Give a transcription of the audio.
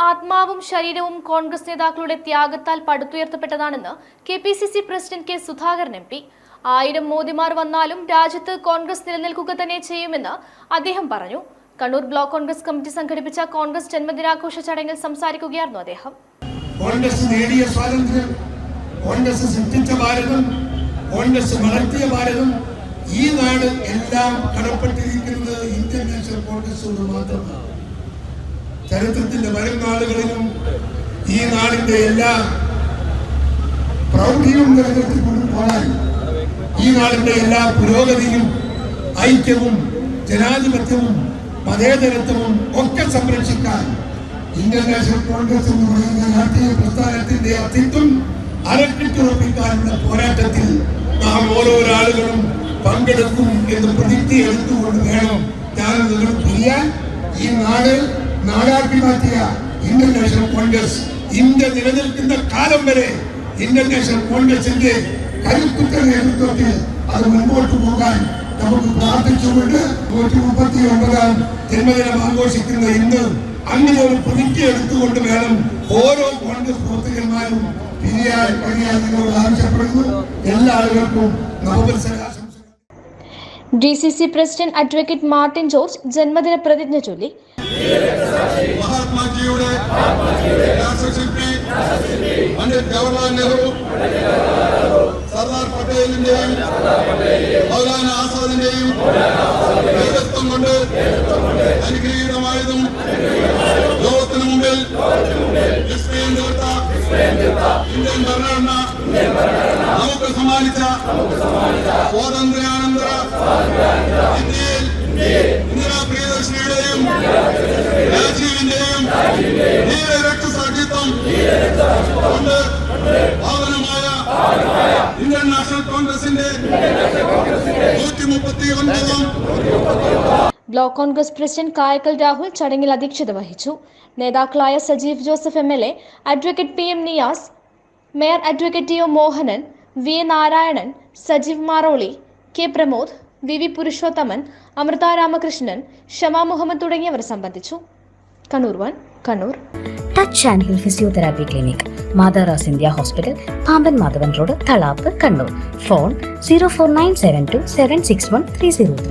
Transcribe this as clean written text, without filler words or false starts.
ആത്മാവും ശരീരവും കോൺഗ്രസ് നേതാക്കളുടെ ത്യാഗത്താൽ പടുത്തുയർത്തപ്പെട്ടതാണെന്ന് KPCC president K Sudhakaran MP. 1000 മോദിമാർ വന്നാലും രാജ്യത്ത് കോൺഗ്രസ് നിലനിൽക്കുക തന്നെ ചെയ്യുമെന്ന് അദ്ദേഹം പറഞ്ഞു. കണ്ണൂർ ബ്ലോക്ക് കോൺഗ്രസ് കമ്മിറ്റി സംഘടിപ്പിച്ച കോൺഗ്രസ് ജന്മദിനാഘോഷ ചടങ്ങിൽ സംസാരിക്കുകയായിരുന്നു അദ്ദേഹം. കോൺഗ്രസ് നേടിയ സ്വാതന്ത്ര്യം, കോൺഗ്രസ് സൃഷ്ടിച്ച ഭാരതം, കോൺഗ്രസ് വളർത്തിയ ഭാരതം, ഈ നാട് എല്ലാം കടപ്പെട്ടിരിക്കുന്നത് ഇന്ത്യൻ നാഷണൽ കോൺഗ്രസിനോട് മാത്രമാണ്. ചരിത്രത്തിന്റെ വരും നാളുകളിലും ഈ നാടിന്റെ എല്ലാ പ്രൗഢിയും നിലനിർത്തിക്കൊണ്ടു പോകാൻ, ഈ നാടിന്റെ എല്ലാ പുരോഗതിയും ഐക്യവും ജനാധിപത്യവും മതേതരത്വവും ഒക്കെ സംരക്ഷിക്കാൻ ഇന്ത്യൻ നാഷണൽ കോൺഗ്രസ് എന്ന് പറയുന്ന രാഷ്ട്രീയ പ്രസ്ഥാനത്തിന്റെ അസ്തിത്വം അരക്കിട്ടുറപ്പിക്കാനുള്ള പോരാട്ടത്തിൽ നാം ഓരോരാളുകളും പങ്കെടുക്കും എന്ന് പ്രതിജ്ഞ എടുത്തുകൊണ്ട് വേണം ഞാൻ നിങ്ങൾ പിരിയാൻ. ഈ നാട് നാടാക്കി മാറ്റിയ ഇന്ത്യൻ നാഷണൽ കോൺഗ്രസ് ഇന്ത്യ നിലനിൽക്കുന്ന കാലം വരെ ഇന്ത്യൻ നാഷണൽ കോൺഗ്രസിന്റെ കരുത്തുറ്റ നേതൃത്വത്തിൽ അത് മുൻപോട്ട് പോകാൻ നമുക്ക് പ്രാർത്ഥിച്ചുകൊണ്ട് 139ാം ജന്മദിനം ആഘോഷിക്കുന്ന ഇന്ന് അങ്ങനെ ഒരു പ്രതിജ്ഞ എടുത്തുകൊണ്ട് വേണം ഓരോ കോൺഗ്രസ് പ്രവർത്തകന്മാരും പിരിയാൻ നിങ്ങളോട് ആവശ്യപ്പെടുന്നു. എല്ലാ ആളുകൾക്കും നവവത്സരാശംസകൾ. DCC president advocate Martin George ജന്മദിന പ്രതിജ്ഞ ചൊല്ലി. മഹാത്മാജിയുടെ രാഷ്ട്രശില്പി പണ്ഡിറ്റ് ജവഹർലാൽ നെഹ്റു, സർദാർ പട്ടേലിന്റെയും മൗലാന ആസാദിന്റെയും നേതൃത്വം കൊണ്ട് അനുഗ്രഹീതമായതും ലോകത്തിനു മുമ്പിൽ വിസ്മയം തീർത്ത ഇന്ത്യൻ ഭരണഘടന നമുക്ക് സമ്മാനിച്ച സ്വാതന്ത്ര്യാനന്തര ഇന്ത്യയിൽ ഇന്ദിരാ പ്രിയദർശിനിയുടെയും രാജീവിന്റെയും രക്തസാക്ഷിത്വം കൊണ്ട് പാവനമായ ഇന്ത്യൻ നാഷണൽ കോൺഗ്രസിന്റെ 139ാം ബ്ലോക്ക് കോൺഗ്രസ് പ്രസിഡന്റ് കായക്കൽ രാഹുൽ ചടങ്ങിൽ അധ്യക്ഷത വഹിച്ചു. നേതാക്കളായ Sajeev Joseph MLA, advocate PM Niyas, mayor advocate TO Mohanan, VA Narayanan, Sajeev Maroli, K Pramod, VV Purushothaman, Amritha Ramakrishnan, Shama Muhammad തുടങ്ങിയവർ സംബന്ധിച്ചു. Kannur 1 Kannur. Touch and hill physiotherapy clinic, Matharas India hospital, Pamban Madhavan road, Thalap, Kannur. Phone 04972 761 303.